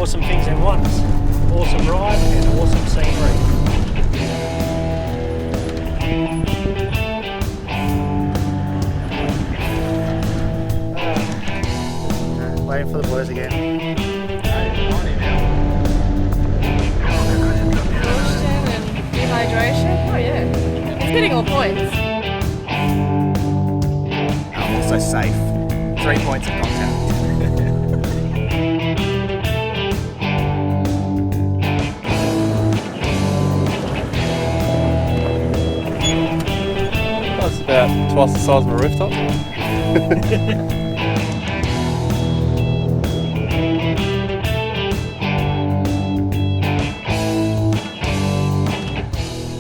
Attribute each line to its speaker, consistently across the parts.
Speaker 1: awesome things at once. Awesome ride and awesome scenery. Waiting for the boys again.
Speaker 2: Exhaustion and dehydration. Oh yeah, it's hitting all points.
Speaker 3: Also safe. 3 points of contact.
Speaker 4: That's about twice the size of a rooftop.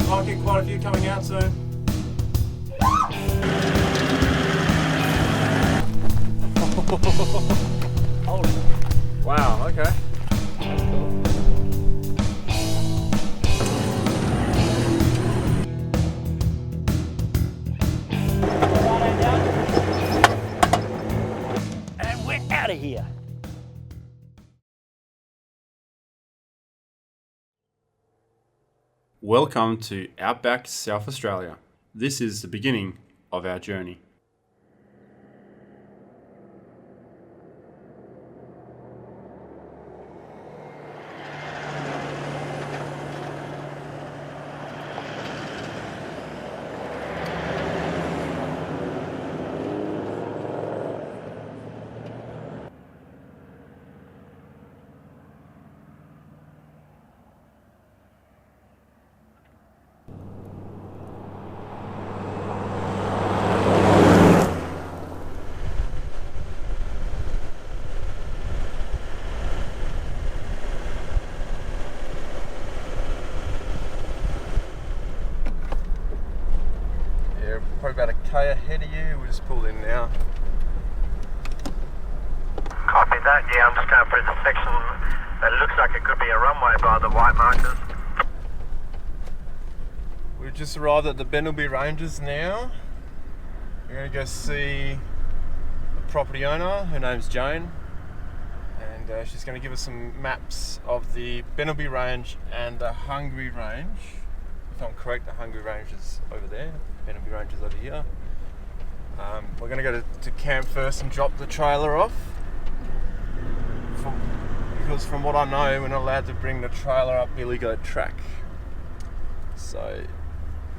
Speaker 5: Might get quite a few coming out soon.
Speaker 4: Wow, okay. That's cool.
Speaker 1: And we're out of here.
Speaker 6: Welcome to Outback South Australia. This is the beginning of our journey.
Speaker 4: Probably about a K ahead of you. We just pulled in now.
Speaker 7: Copy that. Yeah, I'm just going through the section that looks like it could be a runway by the white markers.
Speaker 4: We've just arrived at the Benelby Ranges now. We're going to go see the property owner. Her name's Jane, and she's going to give us some maps of the Benelby Range and the Hungry Range. If I'm correct, the Hungry Range is over there. Benelby Range is over here. We're going to go to camp first and drop the trailer off. Because from what I know, we're not allowed to bring the trailer up Billy Goat Track. So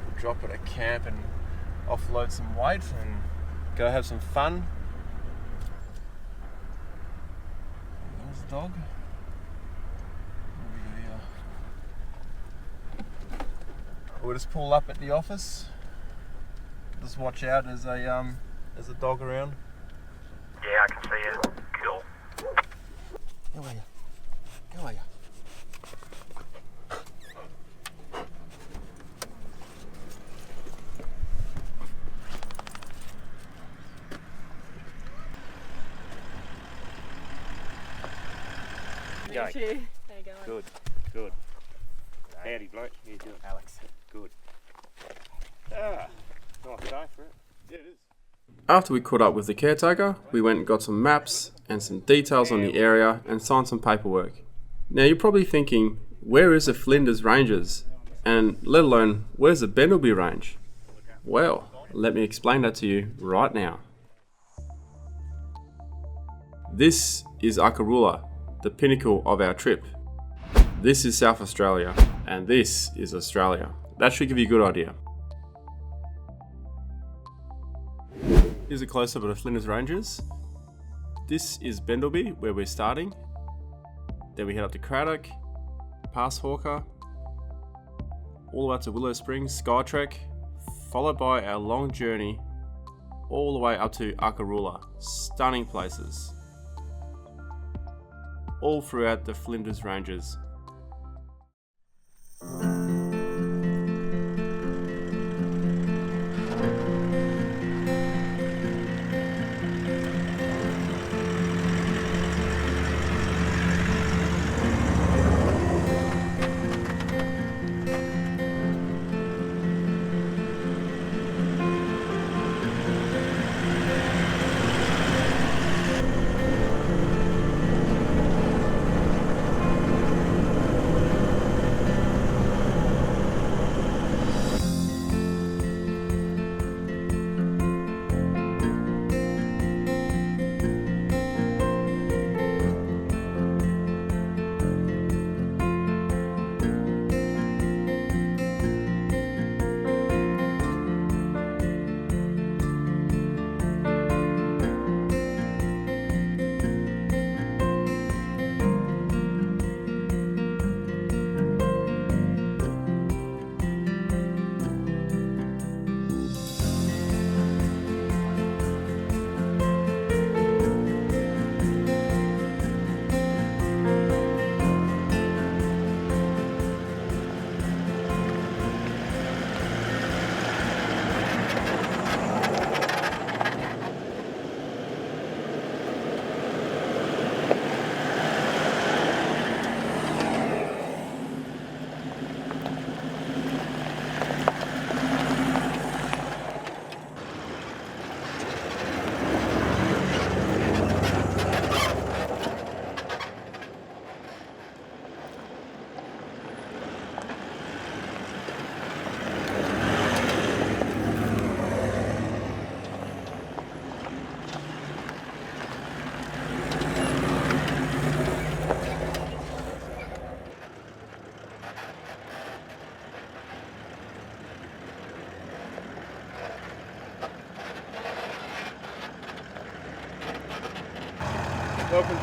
Speaker 4: we'll drop it at camp and offload some weight and go have some fun. There's the dog. We'll just pull up at the office. Just watch out, there's a dog around.
Speaker 7: Yeah, I can see it. Cool.
Speaker 4: How are you? How are you?
Speaker 2: Thank you. How you going?
Speaker 8: Good, good. Howdy, bloke. How you doing? Alex. Good. Nice day for it. Yeah, it is.
Speaker 6: After we caught up with the caretaker, we went and got some maps and some details on the area and signed some paperwork. Now you're probably thinking, where is the Flinders Ranges? And let alone, where's the Benelby Range? Well, let me explain that to you right now. This is Akaroola, the pinnacle of our trip. This is South Australia, and this is Australia. That should give you a good idea. Here's a close-up of the Flinders Ranges. This is Benelby, where we're starting. Then we head up to Craddock, past Hawker, all the way up to Willow Springs, Skytrek, followed by our long journey all the way up to Akaroola. Stunning places. All throughout the Flinders Ranges.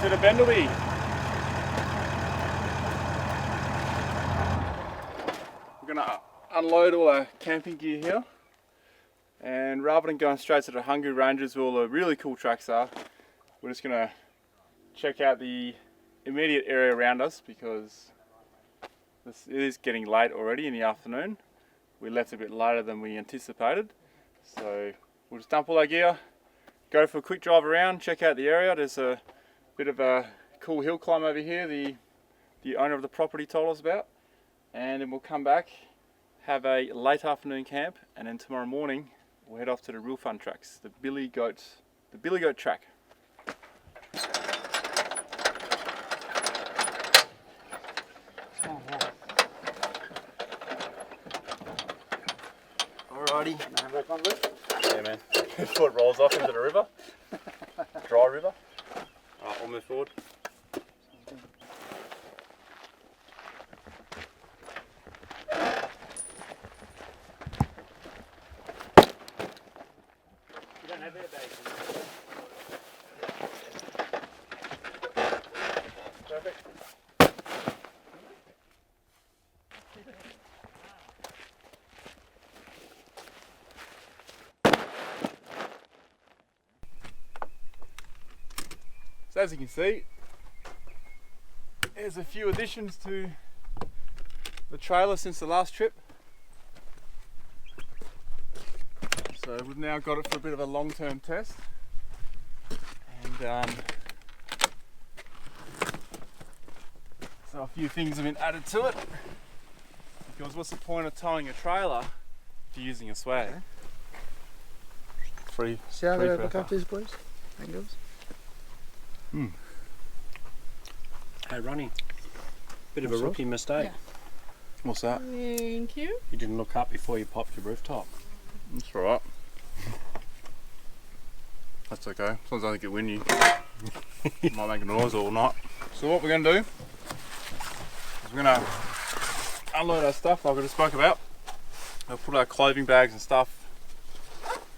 Speaker 6: to the Bendelby. We're going to unload all our camping gear here, and rather than going straight to the Hungry Ranges where all the really cool tracks are, we're just going to check out the immediate area around us because it is getting late already in the afternoon. We left a bit later than we anticipated, so we'll just dump all our gear, go for a quick drive around, check out the area. There's a bit of a cool hill climb over here the owner of the property told us about, and then we'll come back, have a late afternoon camp, and then tomorrow morning we'll head off to the real fun tracks, the Billy Goat track.
Speaker 4: Alrighty. Yeah, man. Before it rolls off into the river. Dry river. Alright, we'll move forward.
Speaker 8: You don't have airbags.
Speaker 4: Perfect. So as you can see, there's a few additions to the trailer since the last trip. So we've now got it for a bit of a long-term test, and so a few things have been added to it, because what's the point of towing a trailer if you're using a swag? Free.
Speaker 3: See how
Speaker 4: free
Speaker 3: they
Speaker 4: for
Speaker 3: look
Speaker 4: our
Speaker 3: after these boys? Angles?
Speaker 1: Hey Ronnie, bit of a rookie mistake.
Speaker 2: Yeah.
Speaker 4: What's that?
Speaker 2: Thank you.
Speaker 1: You didn't look up before you popped your rooftop.
Speaker 4: That's alright. That's okay, as long as I don't get windy. Might make a noise all night. So what we're going to do is we're going to unload our stuff like I just spoke about. We'll put our clothing bags and stuff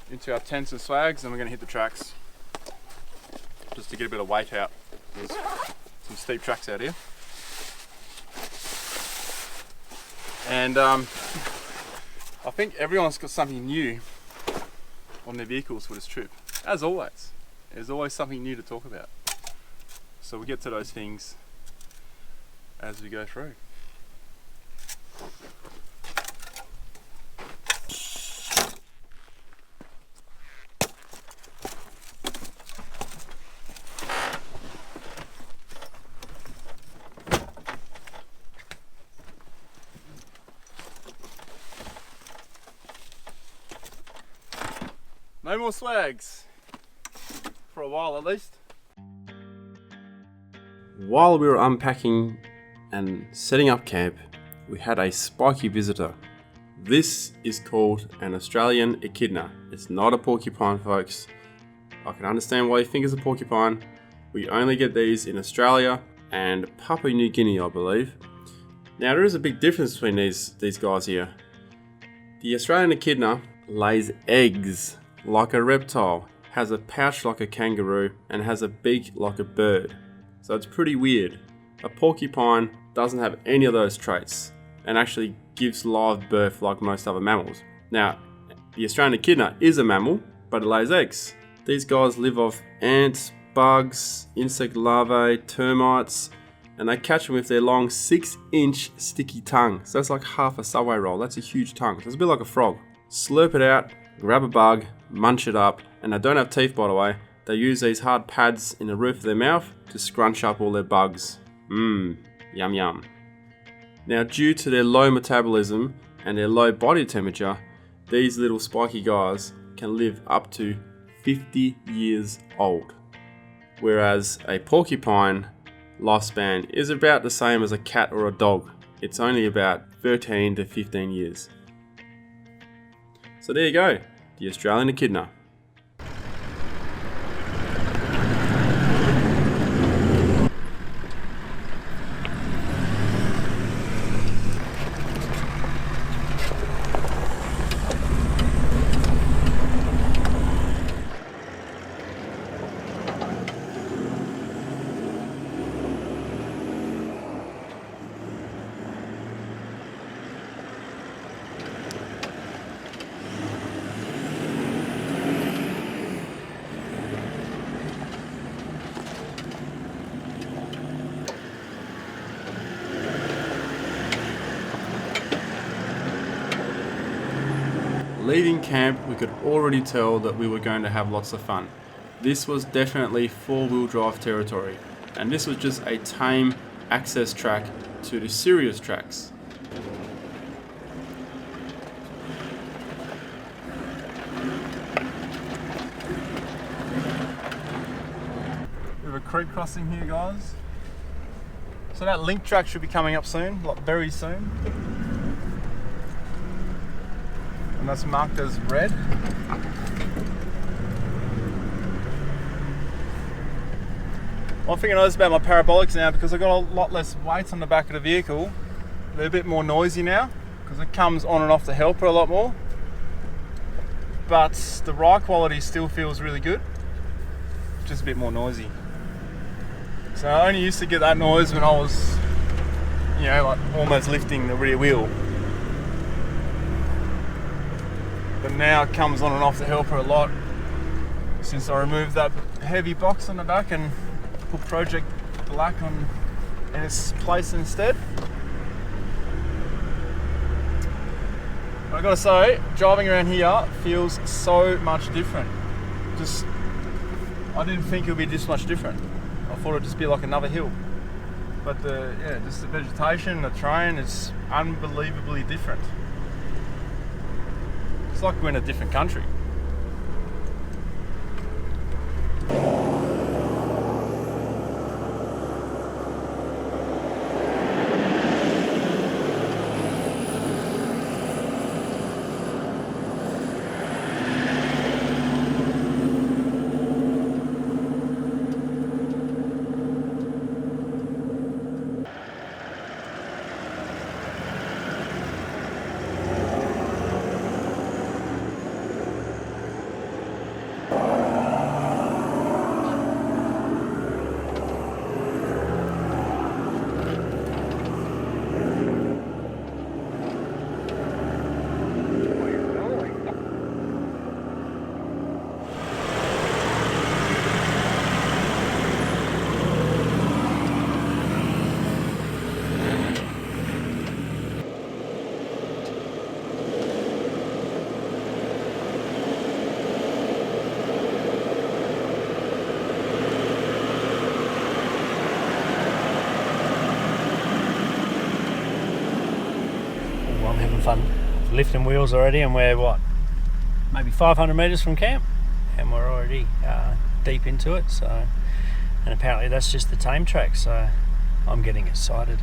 Speaker 4: into our tents and swags, and we're going to hit the tracks just to get a bit of weight out. There's some steep tracks out here. And I think everyone's got something new on their vehicles for this trip. As always, there's always something new to talk about. So we'll get to those things as we go through. No more swags, for a while at least.
Speaker 6: While we were unpacking and setting up camp, we had a spiky visitor. This is called an Australian echidna. It's not a porcupine, folks. I can understand why you think it's a porcupine. We only get these in Australia and Papua New Guinea, I believe. Now there is a big difference between these guys here. The Australian echidna lays eggs like a reptile, has a pouch like a kangaroo, and has a beak like a bird. So it's pretty weird. A porcupine doesn't have any of those traits and actually gives live birth like most other mammals. Now, the Australian echidna is a mammal, but it lays eggs. These guys live off ants, bugs, insect larvae, termites, and they catch them with their long 6-inch sticky tongue. So that's like half a Subway roll. That's a huge tongue. So it's a bit like a frog. Slurp it out, grab a bug, munch it up, and they don't have teeth, by the way. They use these hard pads in the roof of their mouth to scrunch up all their bugs. Yum yum. Now, due to their low metabolism and their low body temperature, these little spiky guys can live up to 50 years old. Whereas a porcupine lifespan is about the same as a cat or a dog. It's only about 13 to 15 years. So there you go, the Australian echidna. leaving camp we could already tell that we were going to have lots of fun. This was definitely four-wheel drive territory, and this was just a tame access track to the serious tracks.
Speaker 4: We have a creek crossing here, guys. So that link track should be coming up soon, like very soon. And that's marked as red. One thing I noticed about my parabolics now, because I've got a lot less weight on the back of the vehicle, they're a bit more noisy now, because it comes on and off the helper a lot more. But the ride quality still feels really good, just a bit more noisy. So I only used to get that noise when I was, you know, like almost lifting the rear wheel. But now it comes on and off the helper a lot since I removed that heavy box on the back and put Project Black on in its place instead. But I gotta say, driving around here feels so much different. I didn't think it would be this much different. I thought it'd just be like another hill. But just the vegetation, the terrain is unbelievably different. It's like we're in a different country.
Speaker 1: Fun lifting wheels already, and we're what, maybe 500 metres from camp, and we're already deep into it. So, and apparently that's just the tame track, so I'm getting excited.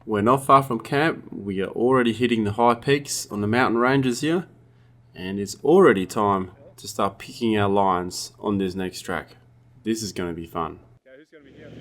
Speaker 6: We're not far from camp. We are already hitting the high peaks on the mountain ranges here, and it's already time to start picking our lines on this next track. This is going to be fun.
Speaker 4: Okay, who's going to be here?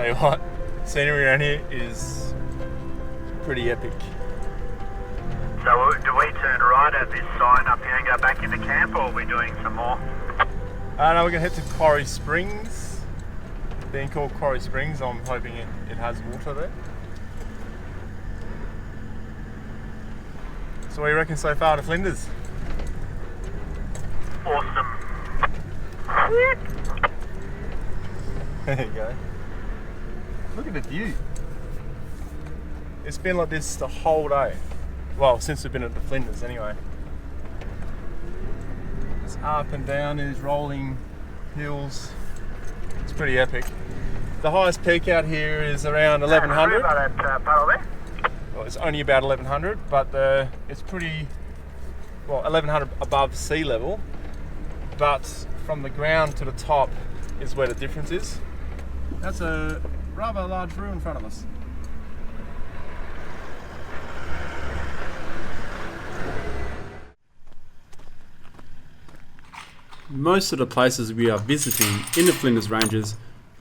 Speaker 4: tell you what, scenery around here is pretty epic.
Speaker 7: So do we turn right at this sign up here and go back into camp, or are we doing some more?
Speaker 4: No, we're gonna head to Quarry Springs. Being called Quarry Springs, I'm hoping it has water there. So what do you reckon so far to Flinders?
Speaker 7: Awesome.
Speaker 4: There you go. Look at the view. It's been like this the whole day. Well, since we've been at the Flinders anyway. It's up and down these rolling hills. It's pretty epic. The highest peak out here is around 1100.
Speaker 7: About that puddle there.
Speaker 4: Well, it's only about 1100, but it's pretty, well, 1100 above sea level. But from the ground to the top is where the difference is. That's a rather large view in front of us.
Speaker 6: Most of the places we are visiting in the Flinders Ranges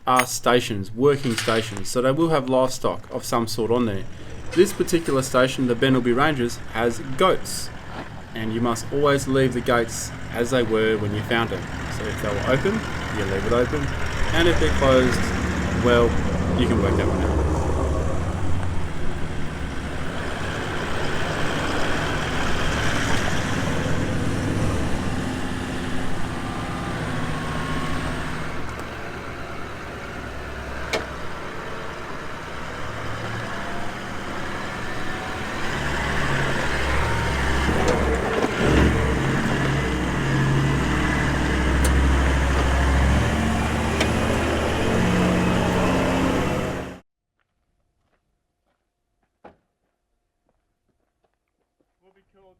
Speaker 6: are stations, working stations, so they will have livestock of some sort on there. This particular station, the Benelby Ranges, has goats, and you must always leave the gates as they were when you found them. So if they were open, you leave it open, and if they're closed, well, you can work that one out.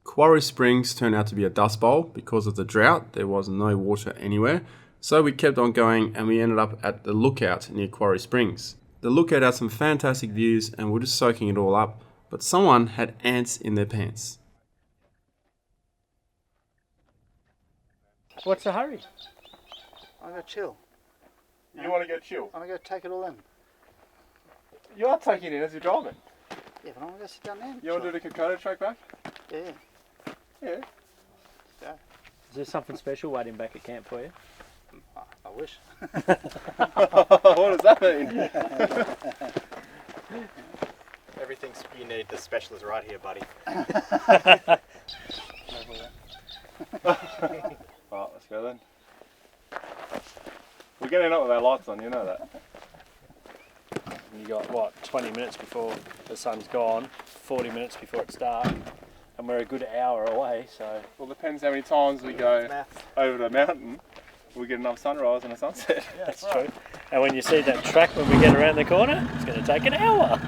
Speaker 6: Quarry Springs turned out to be a dust bowl because of the drought. There was no water anywhere. So we kept on going and we ended up at the lookout near Quarry Springs. The lookout had some fantastic views and we're just soaking it all up. But someone had ants in their pants.
Speaker 1: What's the hurry?
Speaker 9: I'm going to chill.
Speaker 4: You want to go chill?
Speaker 9: I'm going to take it all in.
Speaker 4: You are taking it in as you're driving.
Speaker 9: Yeah, but I'm going to sit down there. And
Speaker 4: You want to do the Kokoda track back?
Speaker 9: Yeah.
Speaker 4: Yeah.
Speaker 9: Go.
Speaker 1: Is there something special waiting back at camp for you?
Speaker 9: I wish.
Speaker 4: What does that mean?
Speaker 3: Everything you need, the special is right here, buddy.
Speaker 4: Right, let's go then. We're getting up with our lights on, you know that.
Speaker 1: You got what, 20 minutes before the sun's gone, 40 minutes before it's dark, and we're a good hour away, so...
Speaker 4: Well, depends how many times we go over the mountain. We get enough sunrise and a sunset.
Speaker 1: Yeah, that's true. And when you see that track when we get around the corner, it's going to take an hour.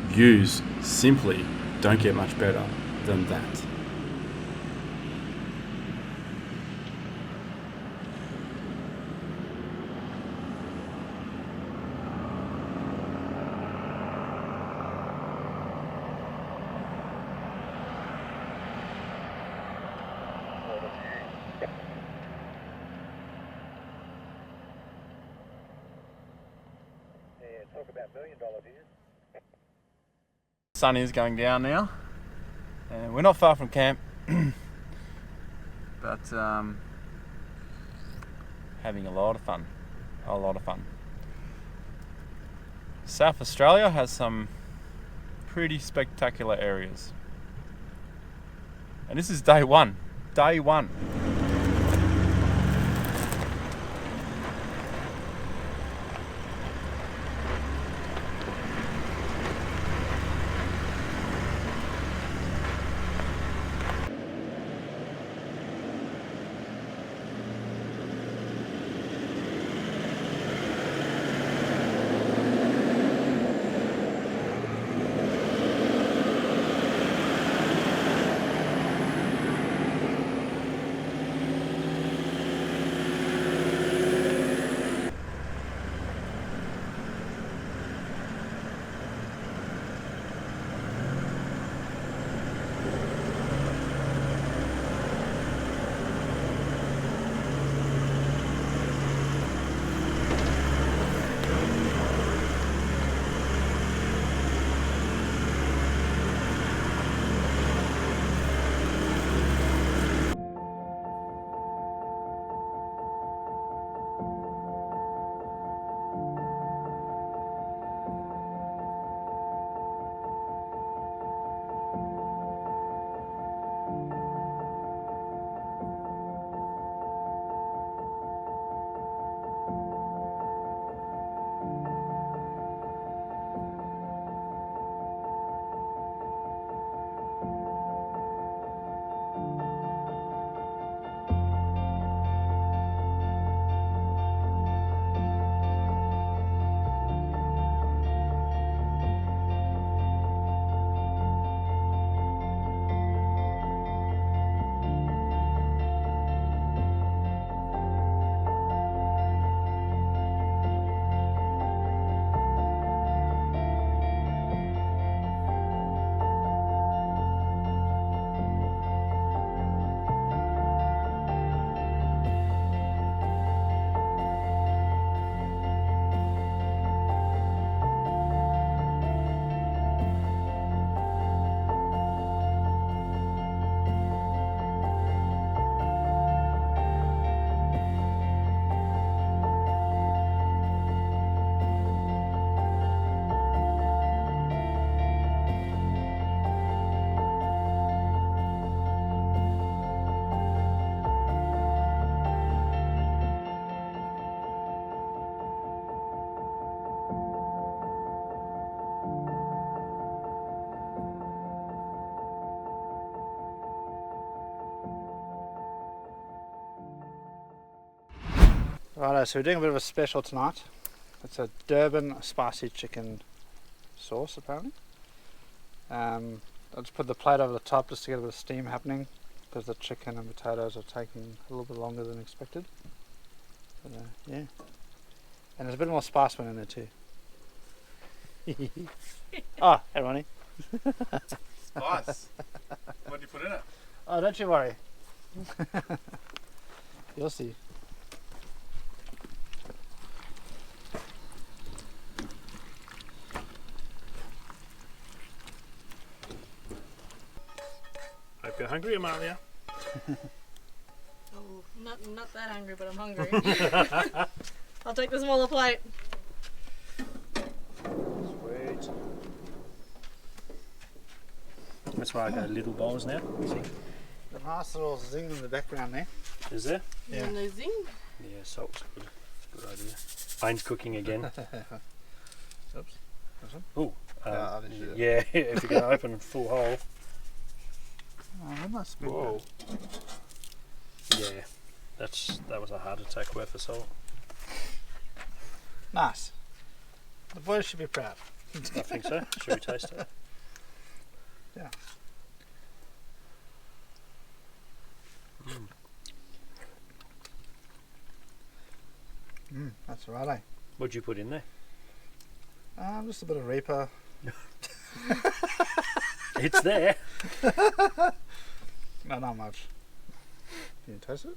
Speaker 6: Views simply don't get much better than that.
Speaker 7: Yeah, talk about $1 million views.
Speaker 4: Sun is going down now, and we're not far from camp, but having a lot of fun, a lot of fun. South Australia has some pretty spectacular areas, and this is day one.
Speaker 9: Righto, so we're doing a bit of a special tonight. It's a Durban spicy chicken sauce, apparently. I'll just put the plate over the top just to get a bit of steam happening, because the chicken and potatoes are taking a little bit longer than expected. But, yeah. And there's a bit more spice one in there too. Oh, hey Ronnie.
Speaker 4: Spice. What do you put in it?
Speaker 9: Oh, don't you worry. You'll see.
Speaker 1: Hope you're hungry, Amalia.
Speaker 2: Oh, not that hungry, but I'm hungry. I'll take the smaller plate.
Speaker 1: Sweet. That's why I go little bowls now. See?
Speaker 9: The nice little zing in the background there.
Speaker 1: Is there?
Speaker 9: Yeah.
Speaker 2: And the zing.
Speaker 1: Yeah, salt's good. It's a good idea. Bane's cooking again.
Speaker 9: Oops.
Speaker 1: Oh,
Speaker 9: I didn't do that.
Speaker 1: yeah, if you're going to open a full hole.
Speaker 9: Oh, that must be
Speaker 1: Whoa. Yeah, that was a heart attack worth of salt.
Speaker 9: nice. The boys should be proud.
Speaker 1: I think so. Should we taste it?
Speaker 9: Yeah. That's right, eh?
Speaker 1: What'd you put in there?
Speaker 9: Just a bit of Reaper.
Speaker 1: It's there.
Speaker 9: No, not much. Can you taste it?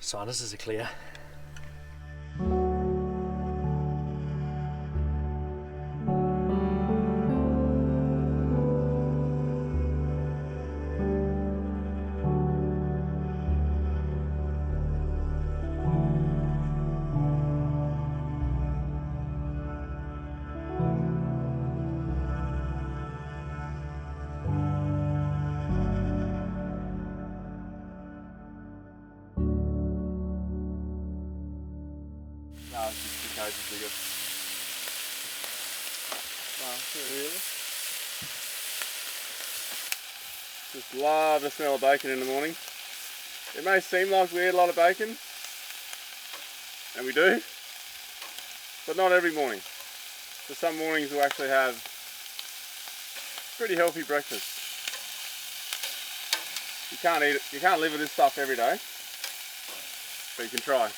Speaker 1: Sinuses are clear.
Speaker 6: No, it's just the cage is bigger. Really? Just love the smell of bacon in the morning. It may seem like we eat a lot of bacon, and we do, but not every morning. So some mornings we'll actually have pretty healthy breakfast. You can't eat it, you can't live with this stuff every day, but you can try.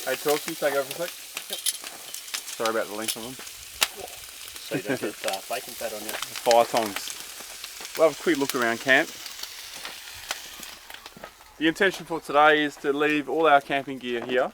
Speaker 6: Hey Talkie, take over a sec. Yep. Sorry about the length of them.
Speaker 1: So you don't get bacon fat on you.
Speaker 6: Fire tongs. We'll have a quick look around camp. The intention for today is to leave all our camping gear here.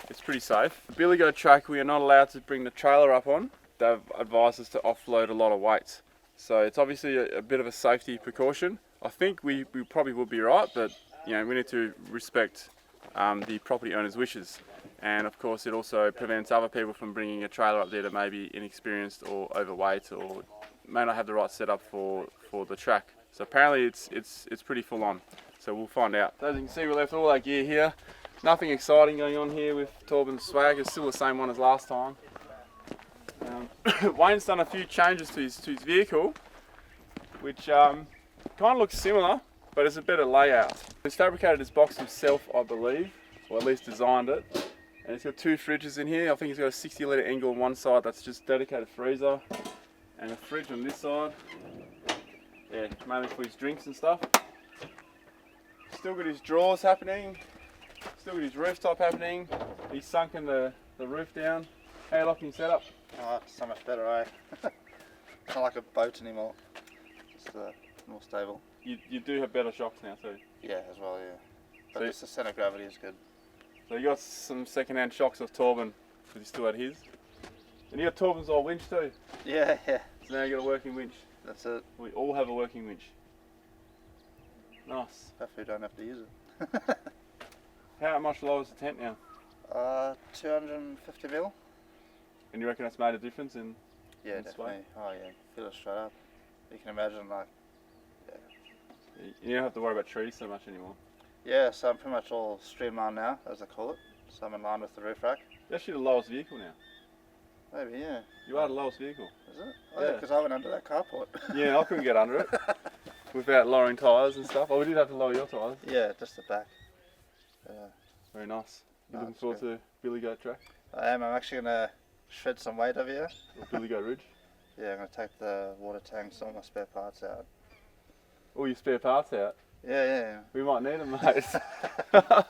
Speaker 6: It's pretty safe. The Billy Goat track we are not allowed to bring the trailer up on. They've advised us to offload a lot of weight. So it's obviously a bit of a safety precaution. I think we probably would be right, but you know, we need to respect the property owner's wishes. And of course it also prevents other people from bringing a trailer up there that may be inexperienced or overweight or may not have the right setup for the track. So apparently it's pretty full on. So we'll find out. As you can see, we left all our gear here. Nothing exciting going on here with Torben's swag. It's still the same one as last time. Wayne's done a few changes to his vehicle, which kind of looks similar, but it's a better layout. He's fabricated his box himself, I believe, or at least designed it. And it's got two fridges in here. I think he's got a 60 litre Engel on one side that's just dedicated freezer, and a fridge on this side. Yeah, mainly for his drinks and stuff. Still got his drawers happening. Still got his rooftop happening. He's sunken the roof down. How you liking your setup?
Speaker 9: Oh, it's so much better, eh? It's not like a boat anymore. Just more stable.
Speaker 6: You do have better shocks now too.
Speaker 9: Yeah, as well, yeah. But
Speaker 6: So
Speaker 9: just the centre of gravity is good.
Speaker 6: So you got some second-hand shocks off Torben, because he still had his. And you got Torben's old winch too.
Speaker 9: Yeah, yeah.
Speaker 6: So now you got a working winch.
Speaker 9: That's it.
Speaker 6: We all have a working winch. Nice.
Speaker 9: Hopefully you don't have to use it.
Speaker 6: How much lower is the tent now?
Speaker 9: 250 mil.
Speaker 6: And you reckon that's made a difference in
Speaker 9: Yeah,
Speaker 6: in
Speaker 9: definitely.
Speaker 6: sway?
Speaker 9: Oh yeah, feel it straight up. You can imagine like,
Speaker 6: You don't have to worry about trees so much anymore.
Speaker 9: yeah, so I'm pretty much all streamlined now, as they call it. So I'm in line with the roof rack.
Speaker 6: You're actually the lowest vehicle now.
Speaker 9: Maybe, yeah.
Speaker 6: You are the lowest vehicle.
Speaker 9: Is it? Oh yeah,
Speaker 6: Yeah.
Speaker 9: because I went under that carport.
Speaker 6: Yeah, I couldn't get under it without lowering tyres and stuff. Oh, we did have to lower your tyres.
Speaker 9: Yeah, just the back. Yeah.
Speaker 6: Very nice. You
Speaker 9: No,
Speaker 6: looking
Speaker 9: it's
Speaker 6: forward to Billy Goat Track
Speaker 9: I am. I'm actually gonna shred some weight over here.
Speaker 6: or Billy Goat Ridge?
Speaker 9: Yeah, I'm gonna take the water tanks, all my spare parts out.
Speaker 6: All your spare parts out?
Speaker 9: Yeah.
Speaker 6: We might need them, mate.
Speaker 9: Just a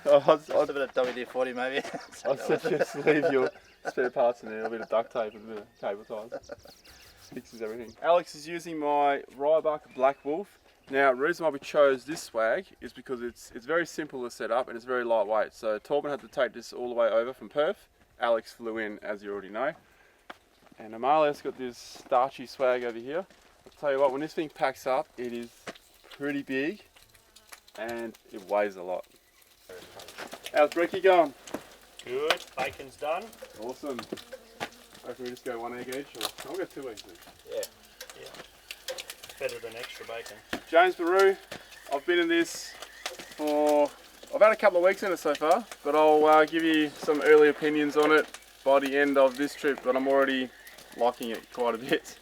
Speaker 9: bit of WD-40 maybe.
Speaker 6: I'd suggest leave your spare parts in there, a bit of duct tape and a bit of cable ties. Fixes everything. Alex is using my Rybuck Black Wolf. Now, the reason why we chose this swag is because it's very simple to set up and it's very lightweight. So Torben had to take this all the way over from Perth. Alex flew in, as you already know. And Amalia's got this starchy swag over here. I'll tell you what, when this thing packs up, it is pretty big and it weighs a lot. How's Brekkie going?
Speaker 1: Good. Bacon's done.
Speaker 6: Awesome. Reckon we just go 1 egg each, or I'll go 2 eggs each.
Speaker 1: Yeah. Better than extra bacon.
Speaker 6: James Baru, I've been in this for, I've had a couple of weeks in it so far, but I'll give you some early opinions on it by the end of this trip, but I'm already liking it quite a bit.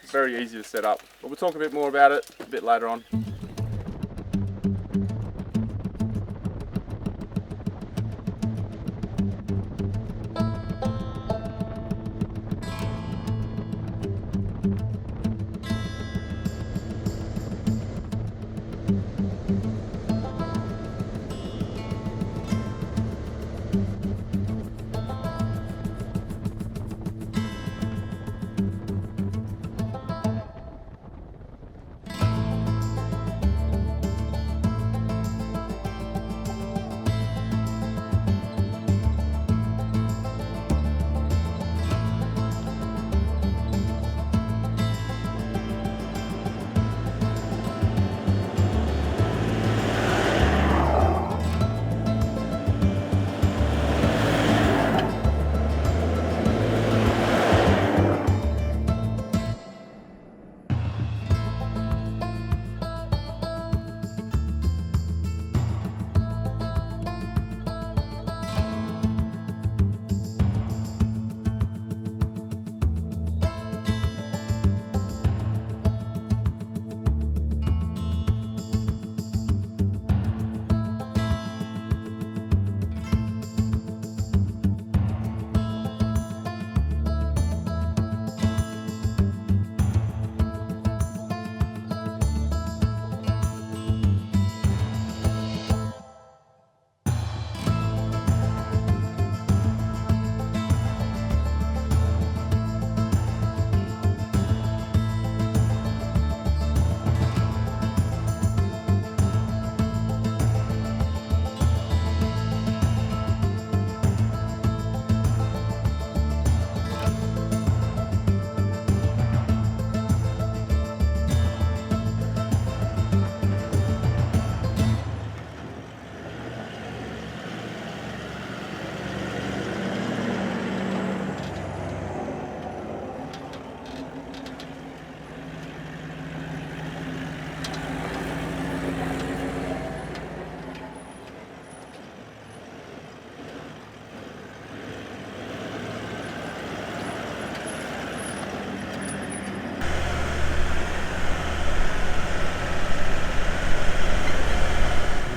Speaker 6: It's very easy to set up, but we'll talk a bit more about it a bit later on.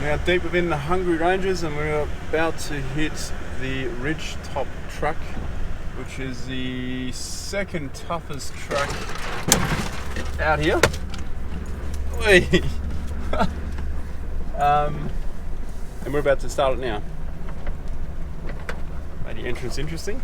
Speaker 6: Now deep within the Hungry Ranges, and we're about to hit the Ridge Top Track, which is the second toughest track out here. And we're about to start it now. Made the entrance interesting.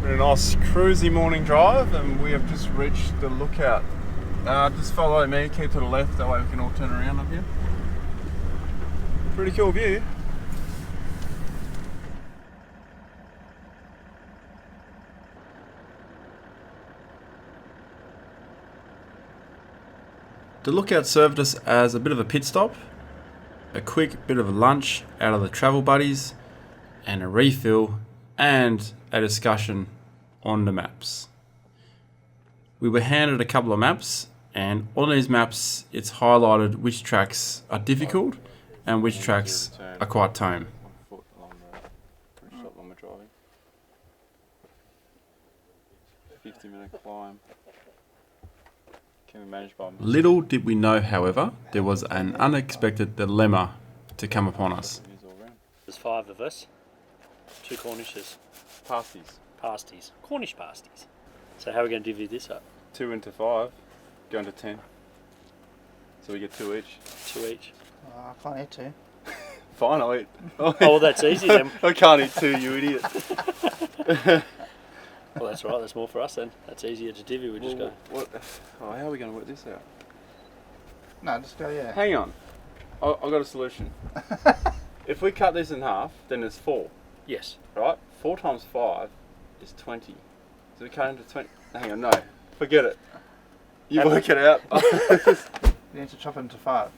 Speaker 6: A nice cruisy morning drive, and we have just reached the lookout. Just follow me, keep to the left, that way we can all turn around up here. Pretty cool view. The lookout served us as a bit of a pit stop, a quick bit of a lunch out of the travel buddies, and a refill and a discussion on the maps. We were handed a couple of maps, and on these maps it's highlighted which tracks are difficult and which tracks are quite tame. 50-minute climb. Can be managed by... Little did we know, however, there was an unexpected dilemma to come upon us.
Speaker 1: There's 5 of us, 2 Cornishes. Pasties. Cornish pasties. So how are we going to divvy this up?
Speaker 6: 2 into 5, going to 10. So we get 2 each.
Speaker 1: 2 each.
Speaker 9: I can't eat 2.
Speaker 6: Fine, I'll eat.
Speaker 1: Oh, well, that's easy then.
Speaker 6: I can't eat 2, you idiot.
Speaker 1: Well, that's right, that's more for us then. That's easier to divvy, we just go.
Speaker 6: What? Oh, how are we going to work this out?
Speaker 9: No, just go, yeah.
Speaker 6: Hang on. I've got a solution. If we cut this in half, then there's 4.
Speaker 1: Yes.
Speaker 6: Right? 4 times 5 is 20. So we cut into 20. Hang on, no. Forget it. You work it out.
Speaker 9: You need to chop it into 5.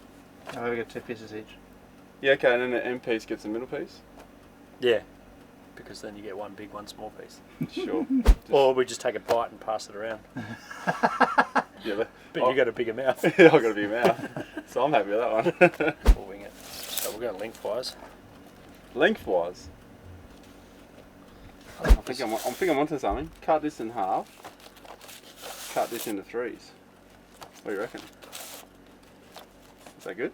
Speaker 9: Now we get 2 pieces each.
Speaker 6: Yeah, okay, and then the end piece gets the middle piece?
Speaker 1: Yeah. Because then you get 1 big, 1 small piece.
Speaker 6: Sure.
Speaker 1: Or we just take a bite and pass it around.
Speaker 6: Yeah,
Speaker 1: but you got a bigger mouth.
Speaker 6: Yeah, I've got a big mouth. So I'm happy with that one.
Speaker 1: We'll wing it. So we'll go lengthwise.
Speaker 6: Lengthwise? I think I'm onto something. Cut this in half. Cut this into 3s. What do you reckon? Is that good?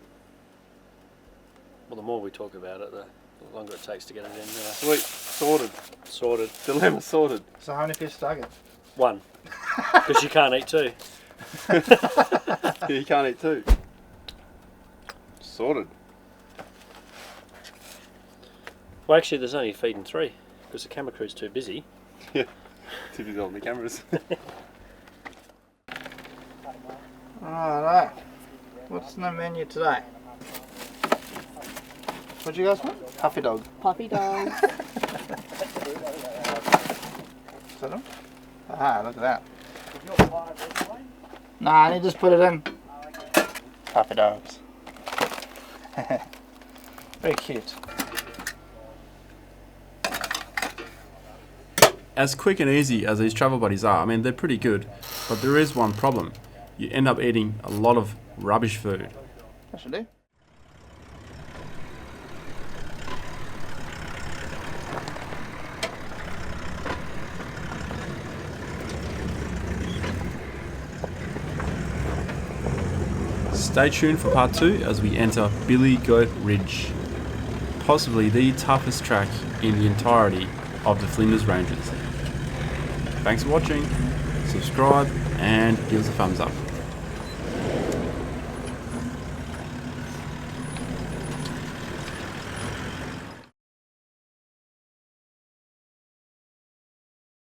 Speaker 1: Well, the more we talk about it, the longer it takes to get it in there.
Speaker 6: Sweet. Sorted.
Speaker 1: Sorted.
Speaker 6: Dilemma sorted.
Speaker 9: So how many pieces do I get?
Speaker 1: 1. Because you can't eat 2.
Speaker 6: Yeah, you can't eat 2. Sorted.
Speaker 1: Well, actually, there's only feeding 3 because the camera crew's too busy.
Speaker 6: Yeah. Too busy on the cameras.
Speaker 9: Alright. What's on the menu today? What do you guys want? Puffy dog.
Speaker 2: Puppy dogs.
Speaker 9: Is that them? Ah, look at that. Nah, I need to just put it in. Puppy dogs. Very cute.
Speaker 6: As quick and easy as these travel buddies are, I mean, they're pretty good, but there is one problem. You end up eating a lot of rubbish food.
Speaker 9: I should do.
Speaker 6: Stay tuned for part 2 as we enter Billy Goat Ridge, possibly the toughest track in the entirety of the Flinders Ranges. Thanks for watching, subscribe and give us a thumbs up.